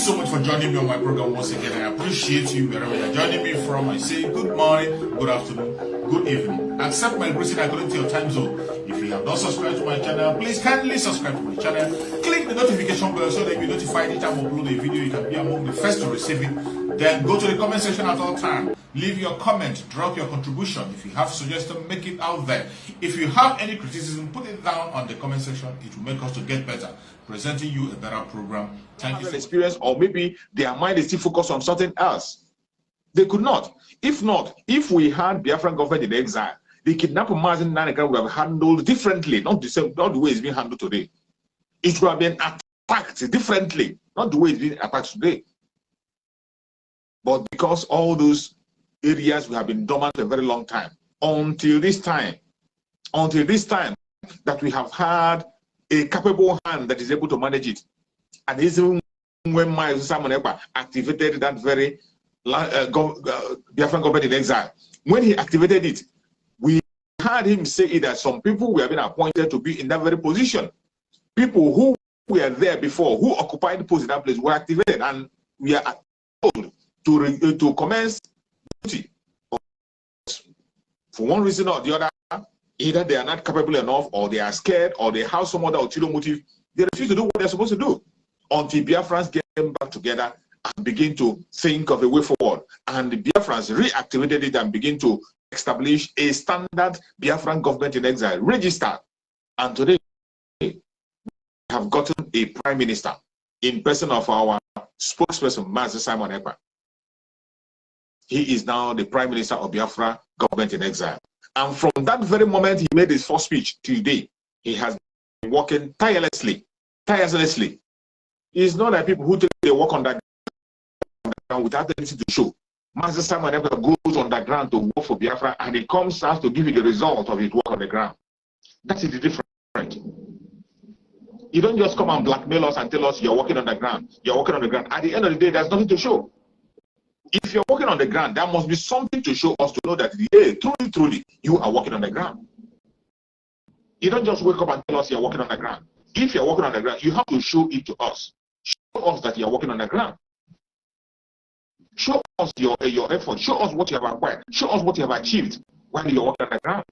so much for joining me on my program once again. I appreciate you wherever you're joining me from. I say good morning, good afternoon, good evening. Accept my greeting according to your time zone. If you have not subscribed to my channel, please kindly subscribe to my channel. Click the notification bell so that you'll be notified anytime I upload a video. You can be among the first to receive it. Then go to the comment section at all times. Leave your comment, drop your contribution. If you have suggestions, make it out there. If you have any criticism, put it down on the comment section. It will make us to get better, presenting you a better program. Thank you. Experience, or maybe their mind is still focused on something else. They could not. If not, if we had Biafran government in exile, the kidnapping Mazen Nanaka would have handled differently, not the way it's being handled today. It would have been attacked differently, not the way it's being attacked today. But because all those areas we have been dormant a very long time, until this time that we have had a capable hand that is able to manage it. And even when Miles Simon Ekpa activated that very Biafran government in exile, when he activated it, we heard him say that some people were being appointed to be in that very position. People who were there before, who occupied the post in that place, were activated, and we are told to commence duty. For one reason or the other, either they are not capable enough, or they are scared, or they have some other ulterior motive. They refuse to do what they're supposed to do until Biafrans get back together and begin to think of a way forward. And the Biafrans reactivated it and begin to establish a standard Biafran government in exile, registered. And today, we have gotten a prime minister in person of our spokesperson, Master Simon Ekpa. He is now the prime minister of Biafra government in exile. And from that very moment he made his first speech today, he has been working tirelessly. It's not like people who take their work on that ground without anything to show. Master Simon Ekpa goes on the ground to work for Biafra, and he comes out to give you the result of his work on the ground. That is the difference. You don't just come and blackmail us and tell us you're working on the ground. You're working on the ground. At the end of the day, there's nothing to show. If you're working on the ground, there must be something to show us to know that, yeah, truly, you are working on the ground. You don't just wake up and tell us you're working on the ground. If you're working on the ground, you have to show it to us. Show us that you're working on the ground. Show us your effort. Show us what you have acquired. Show us what you have achieved while you're working on the ground.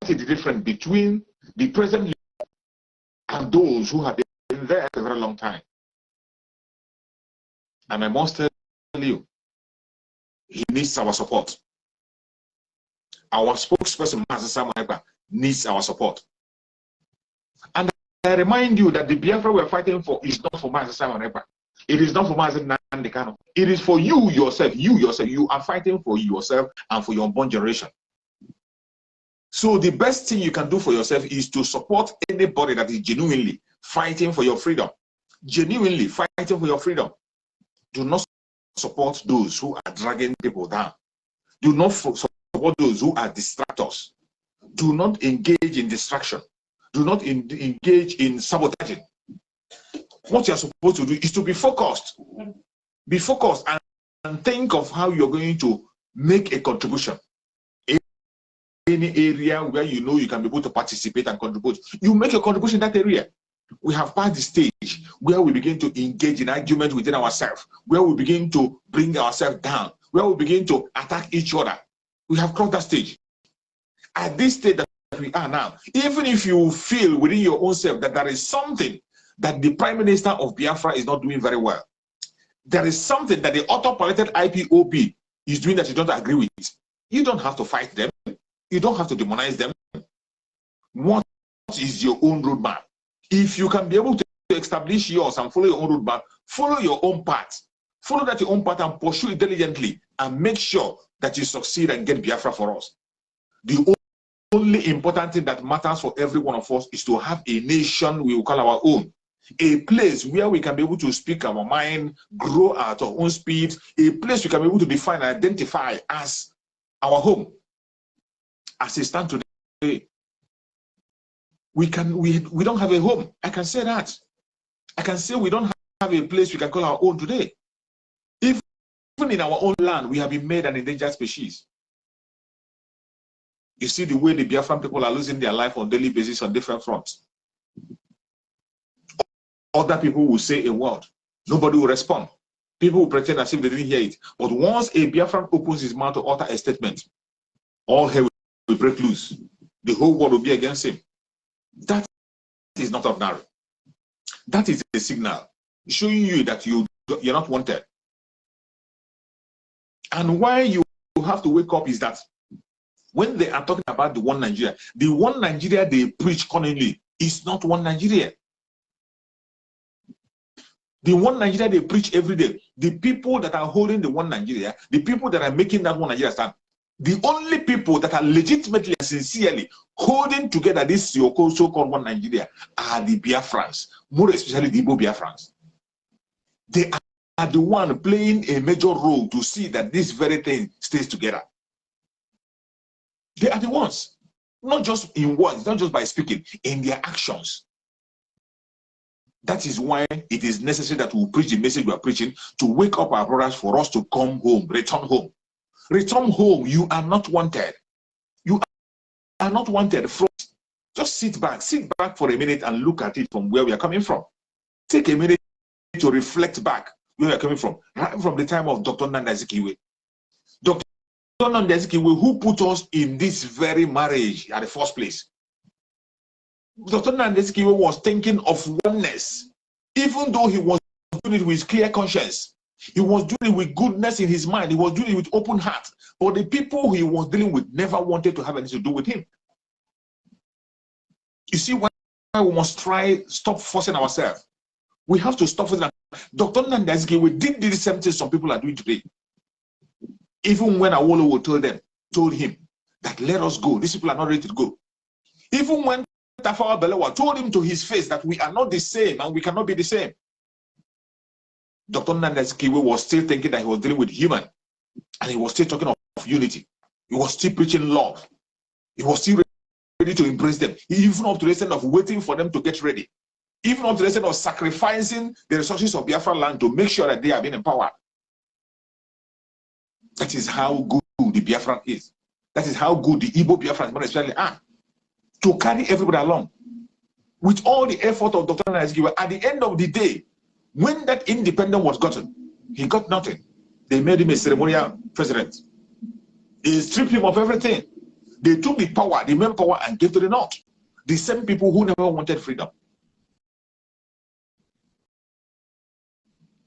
That is the difference between the present leader and those who have been there a very long time. And I must tell you, he needs our support. Our spokesperson, Master Simon Ekpa, needs our support. And I remind you that the Biafra we're fighting for is not for Master Simon Ekpa. It is not for Master Nnamdi Kanu. It is for you yourself. You are fighting for yourself and for your unborn generation. So the best thing you can do for yourself is to support anybody that is genuinely fighting for your freedom. Genuinely fighting for your freedom. Do not support those who are dragging people down. Do not support those who are distractors. Do not engage in distraction. Do not engage in sabotaging. What you're supposed to do is to be focused. Be focused and think of how you're going to make a contribution. In any area where you know you can be able to participate and contribute, you make a contribution in that area. We have passed the stage where we begin to engage in argument within ourselves, where we begin to bring ourselves down, where we begin to attack each other. We have crossed that stage. At this stage that we are now, even if you feel within your own self that there is something that the Prime Minister of Biafra is not doing very well, there is something that the autopilot IPOB is doing that you don't agree with, you don't have to fight them. You don't have to demonize them. What is your own roadmap? If you can be able to establish yours and follow your own roadmap, follow your own path. Follow that your own path and pursue it diligently, and make sure that you succeed and get Biafra for us. The only important thing that matters for every one of us is to have a nation we will call our own. A place where we can be able to speak our mind, grow at our own speed. A place we can be able to define and identify as our home. As it stands today, we don't have a home. I can say that. I can say we don't have a place we can call our own today. Even in our own land, we have been made an endangered species. You see the way the Biafran people are losing their life on a daily basis on different fronts. Other people will say a word. Nobody will respond. People will pretend as if they didn't hear it. But once a Biafran opens his mouth to utter a statement, all hell will break loose. The whole world will be against him. That is not ordinary. That is a signal showing you that you're not wanted. And why you have to wake up is that when they are talking about the one Nigeria they preach cunningly is not one Nigeria. The one Nigeria they preach every day, the people that are holding the one Nigeria, the people that are making that one Nigeria stand, the only people that are legitimately and sincerely holding together this so-called one Nigeria are the Biafrans, more especially the Igbo Biafrans. They are the one playing a major role to see that this very thing stays together. They are the ones, not just in words, not just by speaking, in their actions. That is why it is necessary that we preach the message we are preaching, to wake up our brothers, for us to come home, return home. Return home. You are not wanted. You are not wanted. Just sit back for a minute and look at it from where we are coming from. Take a minute to reflect back where we are coming from. Right from the time of Dr. Nnamdi Azikiwe. Dr. Nnamdi Azikiwe, who put us in this very marriage at the first place. Dr. Nnamdi Azikiwe was thinking of oneness, even though he was doing it with clear conscience. He was doing it with goodness in his mind. He was doing it with open heart. But the people he was dealing with never wanted to have anything to do with him. You see why we must stop forcing ourselves. We have to stop forcing ourselves. Dr. Nnamdi Azikiwe did the same thing some people are doing today. Even when Awolowo told him that let us go, these people are not ready to go. Even when Tafawa Balewa told him to his face that we are not the same and we cannot be the same, Dr. Nnamdi Azikiwe was still thinking that he was dealing with human, and he was still talking of unity. He was still preaching love. He was still ready to embrace them, even up to the extent of waiting for them to get ready, even up to the extent of sacrificing the resources of Biafra land to make sure that they are being empowered. That is how good the Biafran is. That is how good the Igbo Biafrans especially are, to carry everybody along. With all the effort of Dr. Nnamdi Azikiwe, at the end of the day, when that independence was gotten, he got nothing. They made him a ceremonial president. They stripped him of everything. They took the power, the main power, and gave to the North. The same people who never wanted freedom.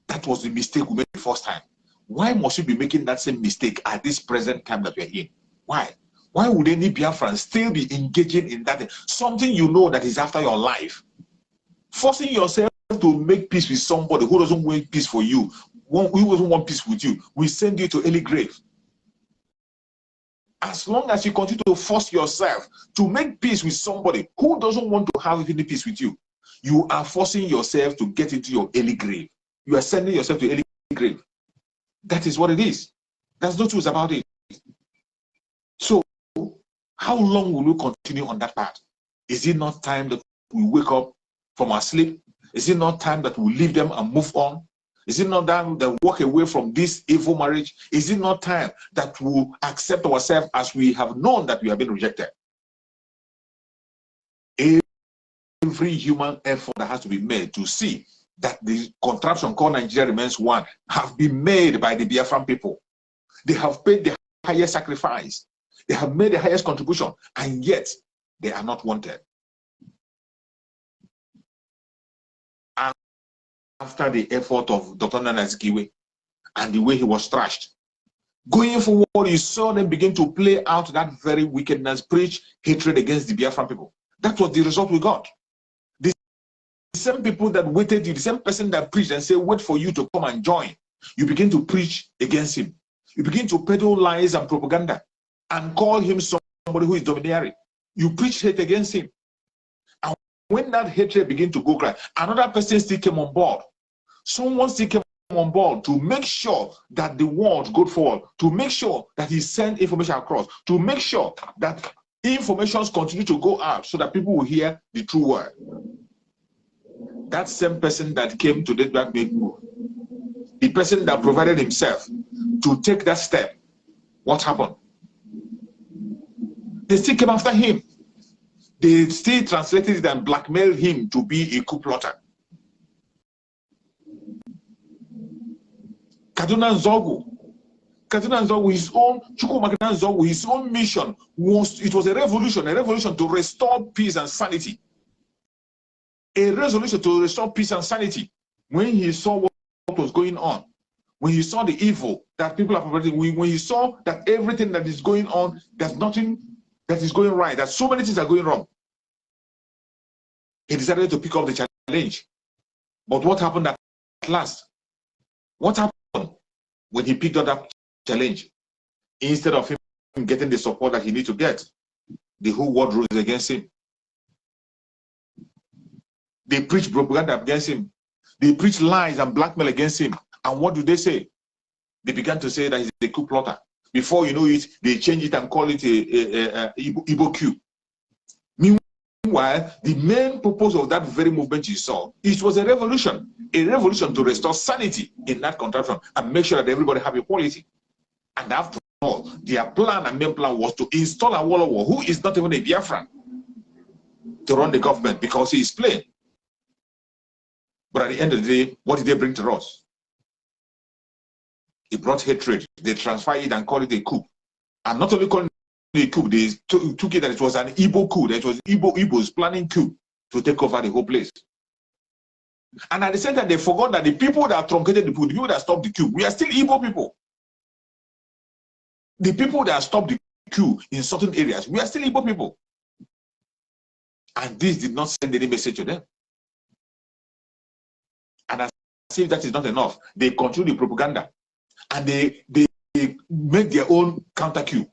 That was the mistake we made the first time. Why must we be making that same mistake at this present time that we are in? Why? Why would any Biafran still be engaging in that? Something you know that is after your life. Forcing yourself to make peace with somebody who doesn't want peace for you, who doesn't want peace with you, will send you to early grave. As long as you continue to force yourself to make peace with somebody who doesn't want to have any peace with you, you are forcing yourself to get into your early grave. You are sending yourself to early grave. That is what it is. There's no truth about it. So, how long will we continue on that path? Is it not time that we wake up from our sleep? Is it not time that we leave them and move on? Is it not time that we walk away from this evil marriage? Is it not time that we accept ourselves as we have known that we have been rejected? Every human effort that has to be made to see that the contraption called Nigeria remains one have been made by the Biafran people. They have paid the highest sacrifice. They have made the highest contribution, and yet they are not wanted. And after the effort of Dr. Nnamdi Azikiwe and the way he was trashed, going forward, you saw them begin to play out that very wickedness, preach hatred against the Biafran people. That was the result we got. The same people that waited you, the same person that preached and said, wait for you to come and join, you begin to preach against him. You begin to peddle lies and propaganda and call him somebody who is domineering. You preach hate against him. And when that hatred began to go cry, another person still came on board. Someone still came on board to make sure that the world goes forward, to make sure that he sent information across, to make sure that information continue to go out so that people will hear the true word. That same person that came to that black move, the person that provided himself to take that step, what happened? They still came after him. They still translated it and blackmailed him to be a coup plotter. Kaduna Nzogu, his own Chukwumakina Nzogu, his own mission was a revolution to restore peace and sanity. A resolution to restore peace and sanity. When he saw what was going on, when he saw the evil that people are perpetrating, when he saw that everything that is going on, there's nothing that is going right, that so many things are going wrong, he decided to pick up the challenge. But what happened at last? What happened when he picked up that challenge? Instead of him getting the support that he needs to get, the whole world rose against him. They preach propaganda against him. They preach lies and blackmail against him. And what do they say? They began to say that he's a coup plotter. Before you know it, they change it and call it a Igbo coup. Meanwhile, the main purpose of that very movement you saw, it was a revolution to restore sanity in that contraption and make sure that everybody have equality. And after all, their plan and main plan was to install Awolowo, who is not even a Biafran, to run the government because he is plain. But at the end of the day, what did they bring to us? It brought hatred. They transferred it and called it a coup. And not only calling it a coup, they took it that it was an Igbo coup, that it was Igbos planning coup to take over the whole place. And at the same time, they forgot that the people that truncated the coup, the people that stopped the coup, we are still Igbo people. The people that stopped the coup in certain areas, we are still Igbo people. And this did not send any message to them. And as if that is not enough, they continue the propaganda. And they make their own counter coup.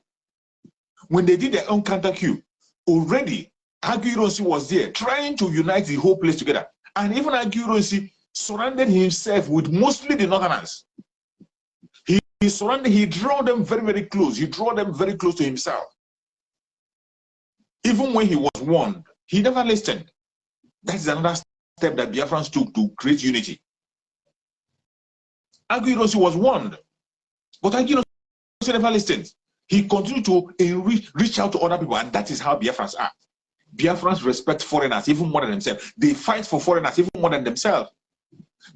When they did their own counter coup, already Aguiyi was there trying to unite the whole place together. And even Aguiyi surrounded himself with mostly the Northerners. He drew them very, very close. He drew them very close to himself. Even when he was warned, he never listened. That is another step that Biafrans took to create unity. Aguiyi was warned, but Aguiyi never listened. He continued to reach out to other people, and that is how Biafrans are. Biafrans respect foreigners even more than themselves. They fight for foreigners even more than themselves.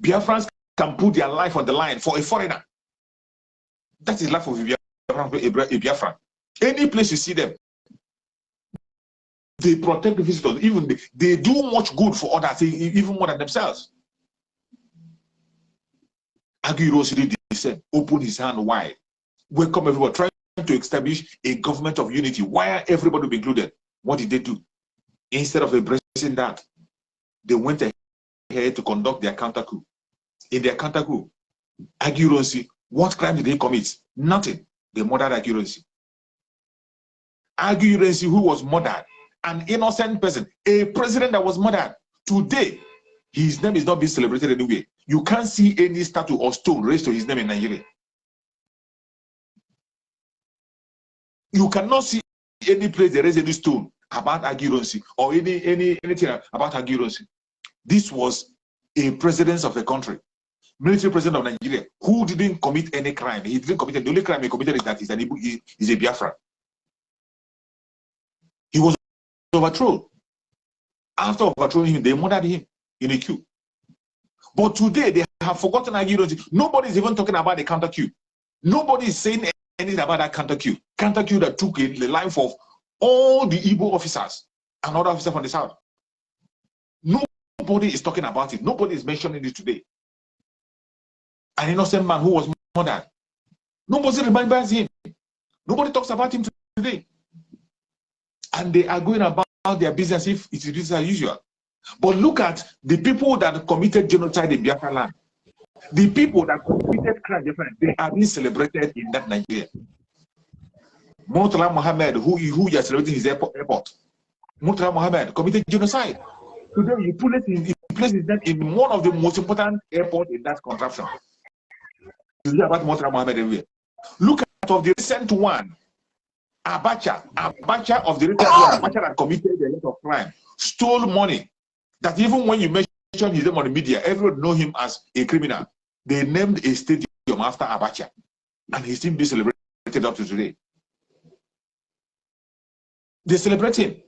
Biafrans can put their life on the line for a foreigner. That is life of a Biafran. Any place you see them, they protect the visitors. Even they do much good for others, even more than themselves. Aguiyi did the same. Open his hand wide. Welcome everyone. Trying to establish a government of unity. Why everybody be included? What did they do? Instead of embracing that, they went ahead to conduct their counter coup. In their counter coup, Aguiyi, what crime did they commit? Nothing. They murdered Aguiyi. Aguiyi, who was murdered, an innocent person, a president that was murdered. Today, his name is not being celebrated anywhere. You can't see any statue or stone raised to his name in Nigeria. You cannot see any place there is any stone about Aguiyi or anything about Aguiyi. This was a president of a country, military president of Nigeria, who didn't commit any crime. He didn't commit the only crime he committed is that he's a Biafra. He was overthrown. After overthrowing him, they murdered him in a coup. But today they have forgotten Aguiyi. Nobody is even talking about the counter coup. Nobody is saying anything about that counter coup. Counter coup that took the life of all the Igbo officers and other officers from the south. Nobody is talking about it. Nobody is mentioning it today. An innocent man who was murdered. Nobody remembers him. Nobody talks about him today. And they are going about their business if it is business as usual. But look at the people that committed genocide in Biafra land. The people that committed crime, they are being celebrated in that Nigeria. Murtala Mohammed, who you are celebrating his airport. Murtala Mohammed committed genocide. Today you place his name in one of the most important airports in that contraption. You hear about Murtala Mohammed everywhere. Look at of the recent one. Abacha of the recent one, Abacha that committed a lot of crime, stole money. That even when you mention his name on the media, everyone know him as a criminal. They named a stadium after Abacha, and he's still being celebrated up to today. They celebrate him.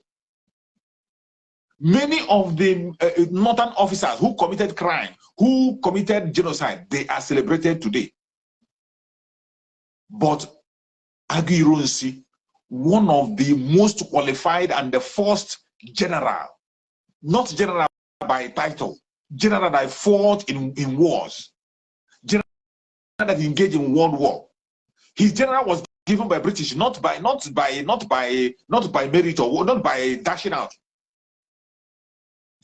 Many of the northern officers who committed crime, who committed genocide, they are celebrated today. But Aguiyi, one of the most qualified and the first general, not general by title, general that fought in wars, general that engaged in world war. His general was given by British, not by merit or not by dashing out.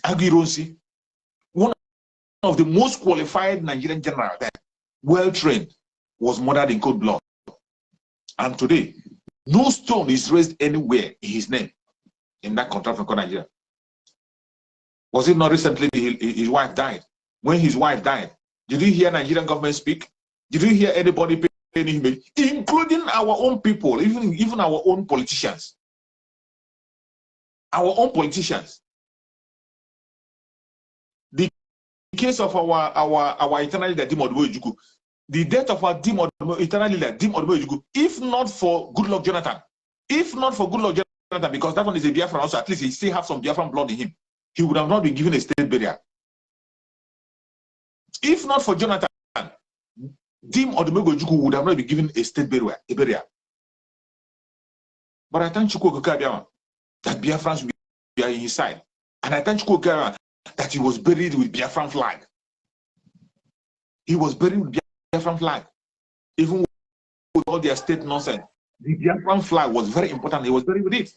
Aguiyi, one of the most qualified Nigerian general there, well trained, was murdered in cold blood. And today, no stone is raised anywhere in his name in that contract from Nigeria. Was it not recently his wife died? When his wife died, did you hear Nigerian government speak? Did you hear anybody paying him, including our own people, even our own politicians? Our own politicians. The case of our eternal leader, Ojukwu, the death of our eternal leader, Ojukwu, if not for Goodluck Jonathan, because that one is a Biafra also, at least he still have some Biafran blood in him, he would have not been given a state burial. If not for Jonathan, Ojukwu would have not been given a state burial. But I thank Chukwu Okeke that Biafrans will be on his side. And I thank Chukwu Okeke that he was buried with Biafran flag. He was buried with Biafran flag. Even with all their state nonsense, the Biafran flag was very important. He was buried with it.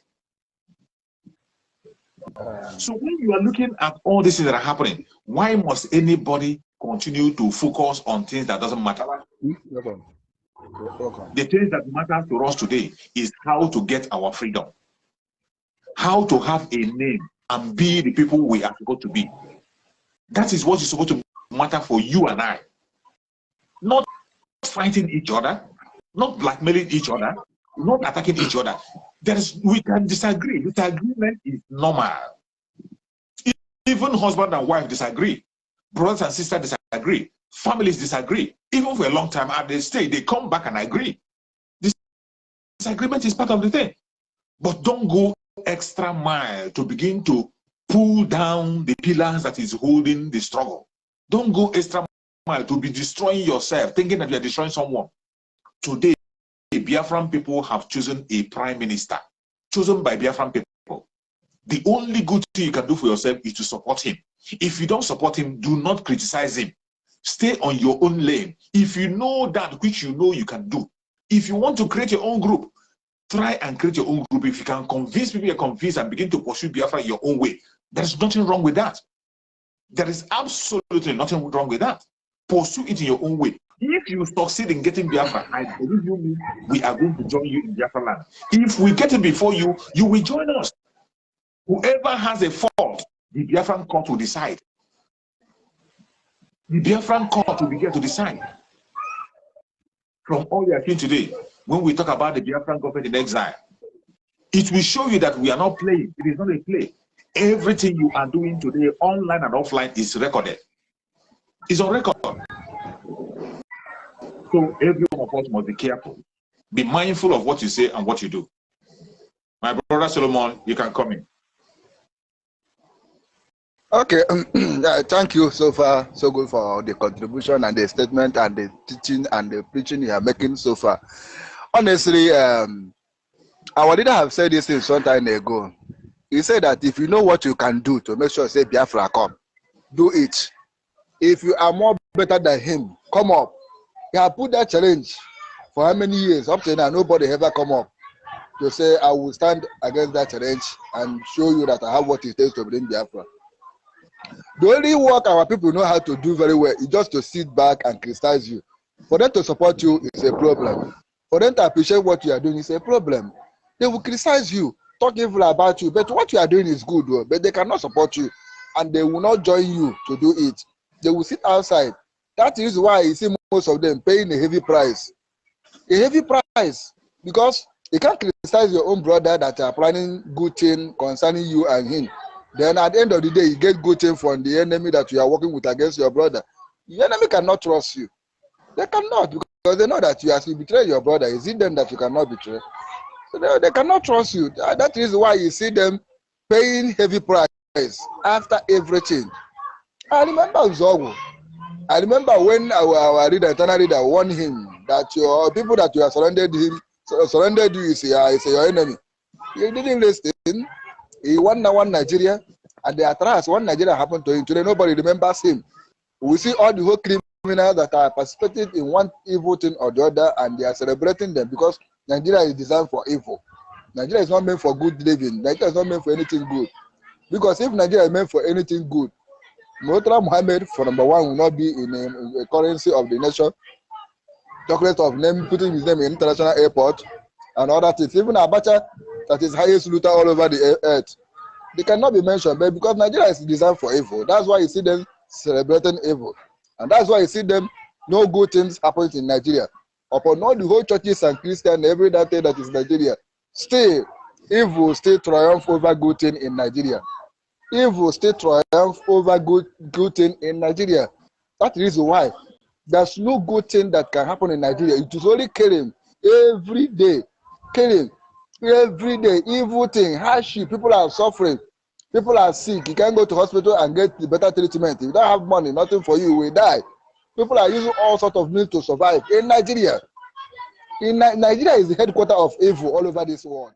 So when you are looking at all these things that are happening, why must anybody continue to focus on things that doesn't matter? Welcome. The things that matter to us today is how to get our freedom, how to have a name and be the people we are supposed to be. That is what is supposed to matter for you and I. Not fighting each other, not blackmailing each other, not attacking each other. We can disagree. Disagreement is normal. Even husband and wife disagree. Brothers and sisters disagree. Families disagree. Even for a long time, and they come back and agree. This disagreement is part of the thing. But don't go extra mile to begin to pull down the pillars that is holding the struggle. Don't go extra mile to be destroying yourself, thinking that you are destroying someone. Today, Biafran people have chosen a prime minister, chosen by Biafran people. The only good thing you can do for yourself is to support him. If you don't support him, do not criticize him. Stay on your own lane. If you know that which you know you can do. If you want to create your own group, try and create your own group. If you can convince people you're convinced and begin to pursue Biafra your own way, there's nothing wrong with that. There is absolutely nothing wrong with that. Pursue it in your own way. If you succeed in getting Biafra, I believe you, we are going to join you in Biafra land. If we get it before you, you will join us. Whoever has a fault, the Biafran court will decide. The Biafran court will be here to decide. From all we are seeing today, when we talk about the Biafran government in exile, it will show you that we are not playing. It is not a play. Everything you are doing today, online and offline, is recorded. It's on record. So every one of us must be careful. Be mindful of what you say and what you do. My brother Solomon, you can come in. Okay, thank you so far, so good for the contribution and the statement and the teaching and the preaching you are making so far. Honestly, our leader have said this thing some time ago. He said that if you know what you can do to make sure, say, Biafra come, do it. If you are more better than him, come up. He has put that challenge for how many years? Up to now, nobody ever come up to say, I will stand against that challenge and show you that I have what it takes to bring Biafra. The only work our people know how to do very well is just to sit back and criticize you. For them to support you is a problem. For them to appreciate what you are doing is a problem. They will criticize you, talk evil about you, but what you are doing is good, but they cannot support you, and they will not join you to do it. They will sit outside. That is why you see most of them paying a heavy price. A heavy price, because you can't criticize your own brother that are planning good thing concerning you and him. Then at the end of the day, you get good thing from the enemy that you are working with against your brother. The enemy cannot trust you. They cannot, because they know that you have to betray your brother. Is it them that you cannot betray? So they cannot trust you. That is why you see them paying heavy price after everything. I remember Zogo. I remember when our leader, eternal leader, warned him that your people that you have surrendered you is your enemy. He didn't listen. He won Nigeria, and the atrocities one Nigeria happened to him. Today nobody remembers him. We see all the whole criminals that are participating in one evil thing or the other, and they are celebrating them because Nigeria is designed for evil. Nigeria is not meant for good living. Nigeria is not meant for anything good. Because if Nigeria is meant for anything good, Murtala Muhammad, for number one, will not be in a currency of the nation. Chocolate of name, putting his name in international airport and other things. Even Abacha, that is highest looter all over the earth, they cannot be mentioned. But because Nigeria is designed for evil, that's why you see them celebrating evil, and that's why you see them no good things happening in Nigeria. Upon all the whole churches and Christians, every that thing that is Nigeria, still evil still triumph over good thing in Nigeria. Evil still triumph over good thing in Nigeria. That is why there's no good thing that can happen in Nigeria. It is only killing every day, killing every day, evil thing, hardship. People are suffering, people are sick. You can't go to hospital and get the better treatment. If you don't have money, nothing for you, you will die. People are using all sorts of means to survive in Nigeria. Nigeria is the headquarters of evil all over this world.